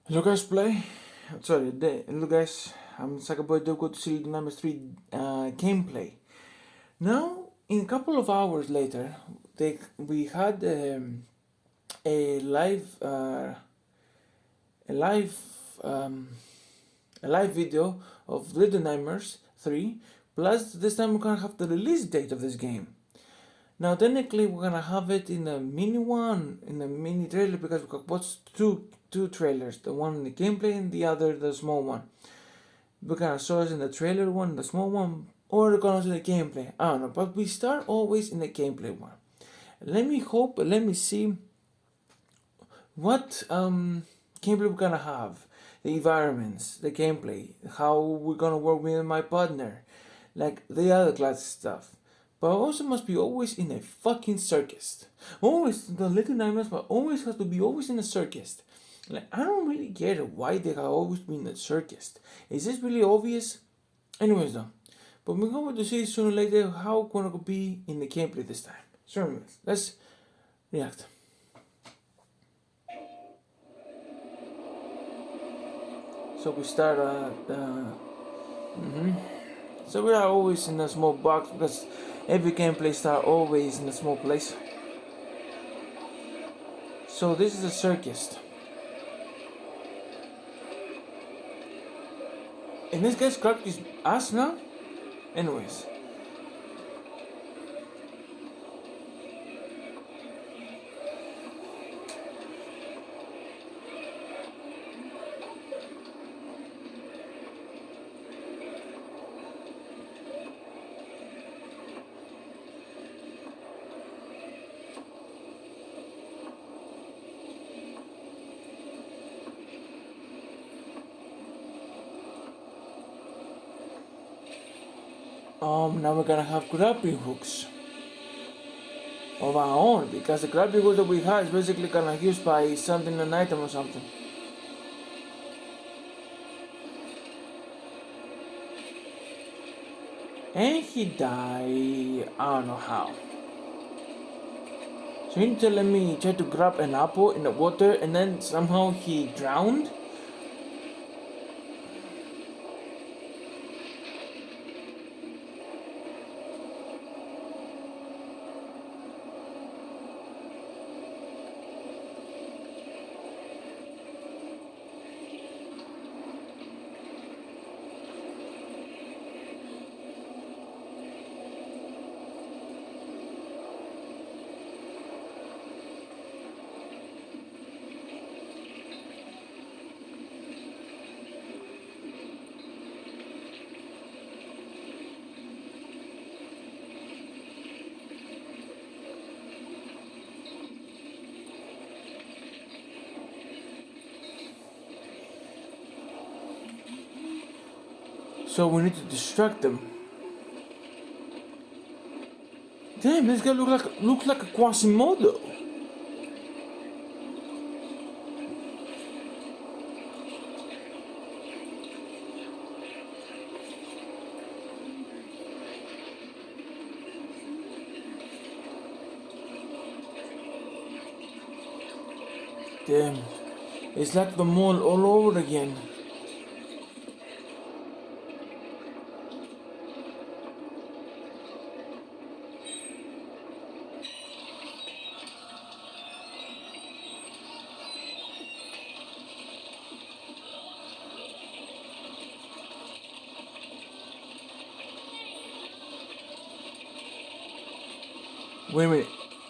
Hello guys, hello guys. I'm Sakaboy Doko to see the number 3 gameplay. Now, in a couple of hours later, we had a live, a live, um, a live video of Little Nightmares 3. Plus, this time we're gonna have the release date of this game. Now, technically, we're gonna have it in a mini trailer, because we got watched two trailers. The one in the gameplay and the other, the small one. We're gonna show us in the trailer one, the small one, or we're gonna show the gameplay. I don't know, but we start always in the gameplay one. Let me see what gameplay we're gonna have. The environments, the gameplay, how we're gonna work with my partner, like the other class stuff. But also must be always in a fucking circus. Always the Little Nightmares, but always has to be always in a circus. Like, I don't really get it why they have always been in a circus. Is this really obvious? Anyways though. But we're going to see sooner or later how it's gonna be in the gameplay this time. So anyways, let's react. So we start So we are always in a small box, because every gameplay start always in a small place. So this is a circus. And this guy's cracked his ass now? Anyways. Now we're gonna have grappling hooks of our own, because the grappling hook that we have is basically gonna used by something, an item or something. And he died, I don't know how. So you're telling me he tried to grab an apple in the water and then somehow he drowned? So we need to distract them. Damn, this guy looks like a Quasimodo. Damn, it's like the mall all over again. Wait a minute,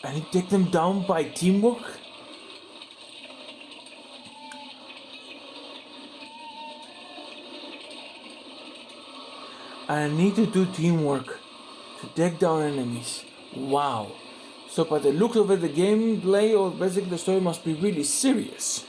I need to take them down by teamwork? I need to do teamwork to take down enemies. Wow. So by the looks of it, the gameplay or basically the story must be really serious.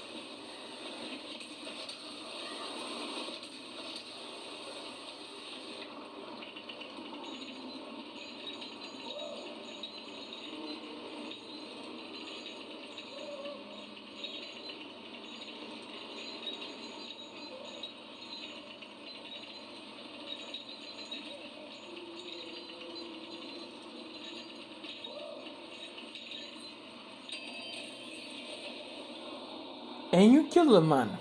And you kill the man.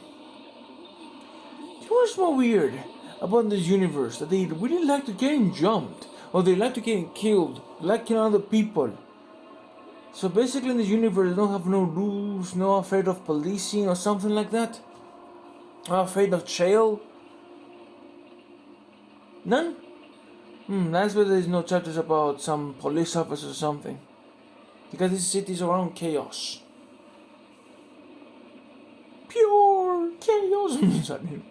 what's more weird about this universe? That they really like to get jumped, or they like to get killed, like killing other people. So basically in this universe they don't have no rules, no afraid of policing or something like that? Not afraid of jail? None? That's why there's no chapters about some police officer or something. Because this city is around chaos. Pure chaos! Sorry.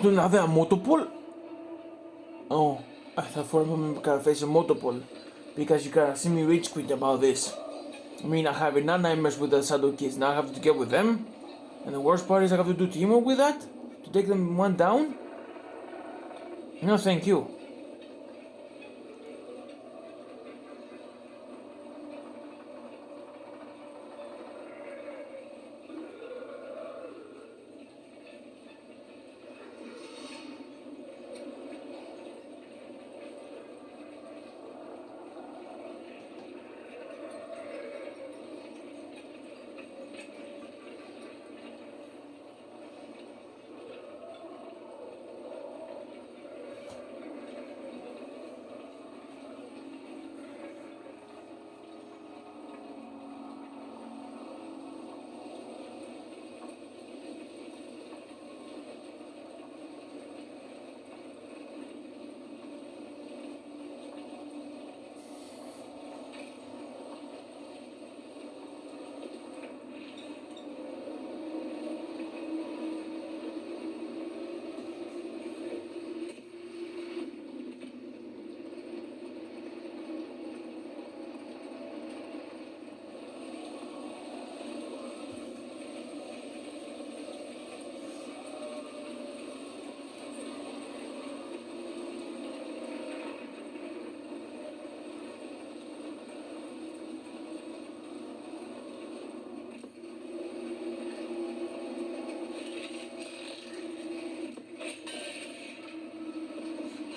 Another motorpole? Oh, I thought for a moment we gotta face a motorpole. Because you gotta see me rage quit about this. I mean, I have enough nightmares with the Shadow Kids, now I have to get with them? And the worst part is I have to do teamwork with that? To take them one down? No, thank you.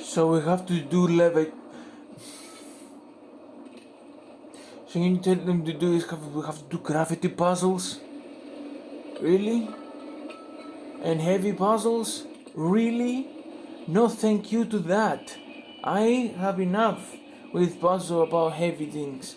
So we have to do level. So you tell them to do is we have to do gravity puzzles? Really? And heavy puzzles? Really? No thank you to that. I have enough with puzzles about heavy things.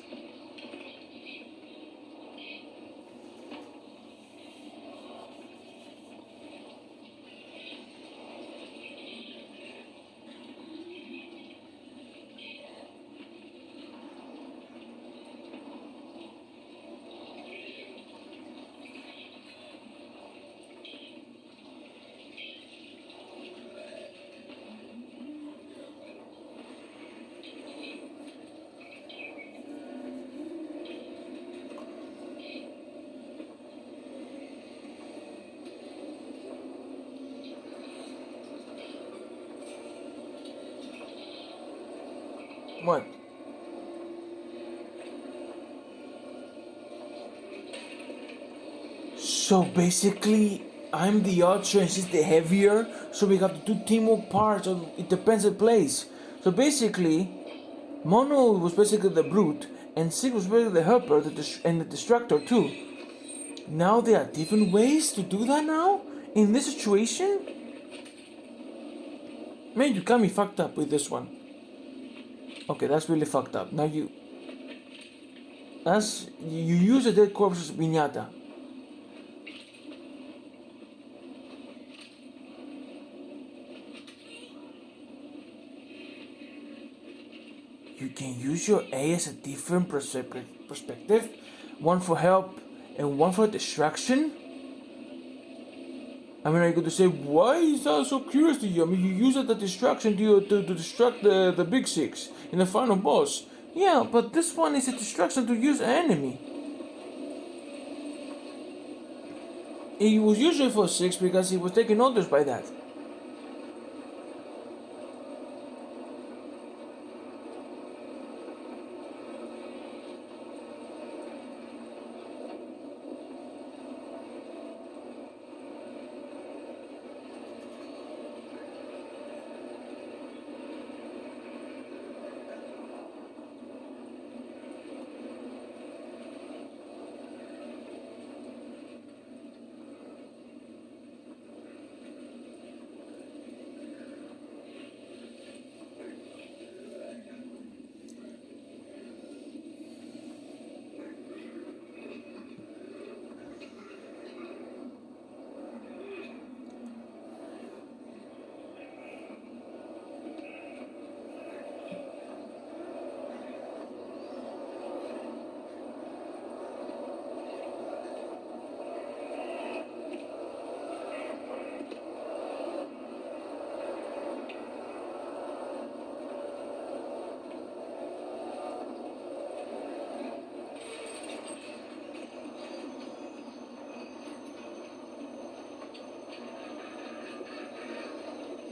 What? So basically, I'm the archer and she's the heavier, so we have to do teamwork parts, or it depends on the place. So basically, Mono was basically the brute, and Sig was basically the helper and the distractor too. Now there are different ways to do that now? In this situation? Man, you got me fucked up with this one. Okay, that's really fucked up. Now you use a dead corpse as piñata. You can use your A as a different perspective, one for help and one for distraction. I mean, are you going to say, why is that so curious to you? I mean, you use it as a distraction to distract the big six in the final boss. Yeah, but this one is a distraction to use an enemy. He was usually for 6 because he was taking orders by that.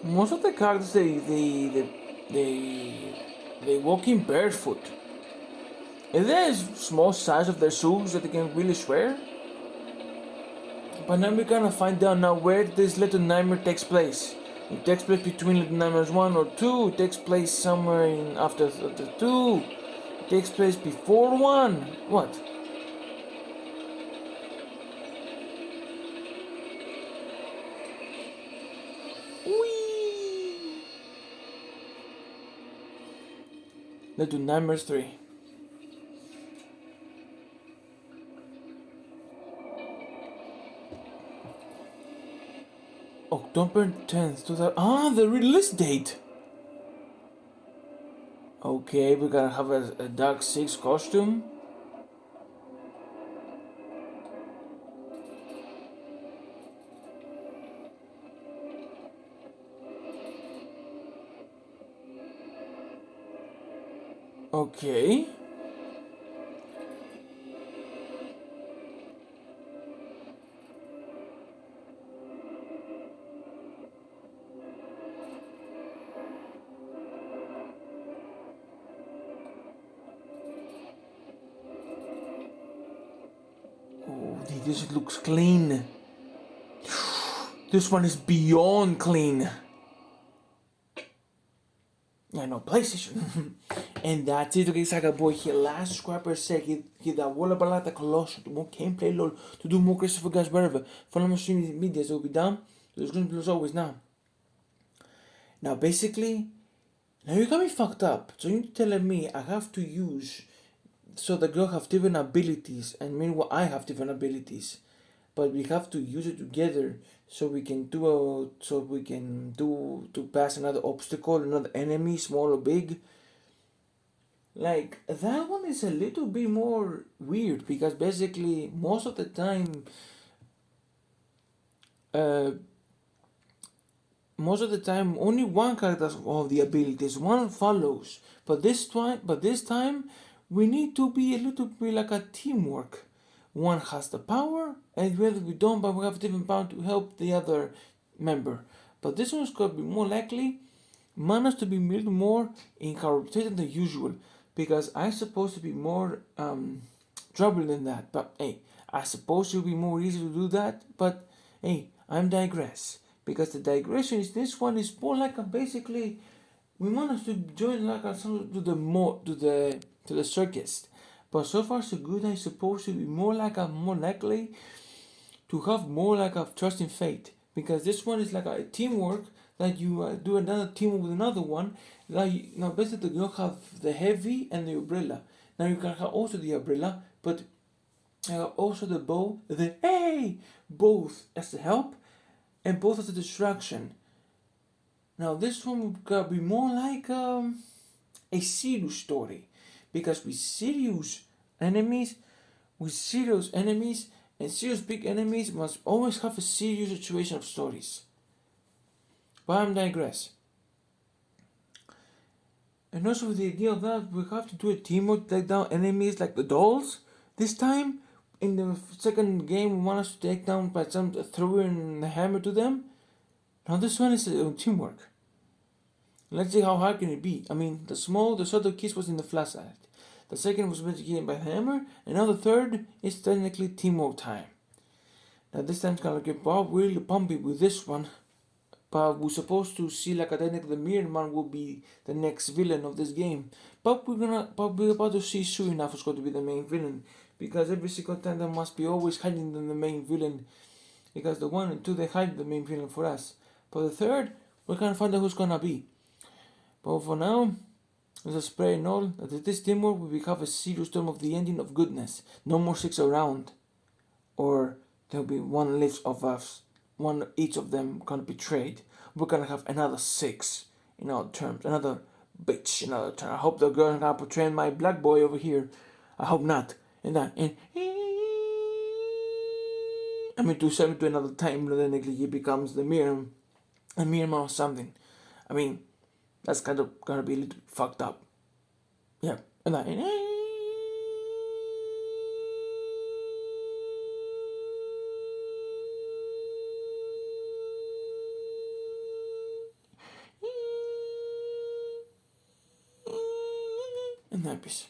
Most of the characters they walk in barefoot. Is there a small size of their shoes that they can really swear? But now we're gonna find out now where this Little Nightmare takes place. It takes place between Little Nightmares 1 or 2, it takes place somewhere in after the 2, it takes place before 1. What? Whee! Little Nightmares 3. October 10th, 2000. The release date! Okay, we're gonna have a Dark 6 costume. Okay. Oh, this looks clean. This one is beyond clean. Yeah, no, PlayStation. And that's it, okay, Saga Boy here. Last subscriber said he that will about the Colossal to more gameplay lol to do more Christopher guys wherever. Follow my streaming media, so will be down. There's gonna be as always now. Now basically, now you got me fucked up. So you're telling me I have to use so the girl have different abilities and meanwhile I have different abilities. But we have to use it together so we can do to pass another obstacle, another enemy, small or big. Like that one is a little bit more weird because basically most of the time only one character of the abilities, one follows. But this time we need to be a little bit like a teamwork. One has the power and the other we don't, but we have different power to help the other member. But this one's gonna be more likely managed to be a little more incapacitated than usual because I'm supposed to be more trouble than that. But hey, I suppose it will be more easy to do that. But hey, I'm digress because the digression is this one is more like a basically we managed to join like ourselves to the circus. But so far so good. I suppose to be more like a more likely to have more like a trust in fate because this one is like a teamwork that you do another team with another one. Like now basically you have the heavy and the umbrella. Now you can have also the umbrella, but also the bow, the hey, both as a help and both as a distraction. Now this one would be more like a serious story because with serious enemies, and serious big enemies must always have a serious situation of stories. But I digress. And also with the idea of that, we have to do a teamwork to take down enemies like the dolls. This time, in the second game we managed to take down by some throwing the hammer to them. Now this one is teamwork. Let's see how hard can it be. I mean, the sort of kiss was in the flashlight. The second was basically by the hammer, and now the third is technically teamwork time. Now this time's gonna get Bob really pumpy with this one. But we're supposed to see like technically the Mirror Man will be the next villain of this game. But we're about to see soon enough who's going to be the main villain. Because every single time there must be always hiding the main villain. Because the 1 and 2 they hide the main villain for us. But the third, we're gonna find out who's gonna be. But for now, there's a spray and all that this teamwork we have a serious term of the ending of goodness. No more 6 around. Or there'll be one list of us, one each of them gonna betray. We're gonna have another 6 in our terms. Another bitch in our terms. I hope the girl gonna portray my black boy over here. I hope not. And I mean to send it to another time, then he becomes the mirror, a mirror or something. I mean, that's kind of gonna be a little fucked up. Yeah, and that piece.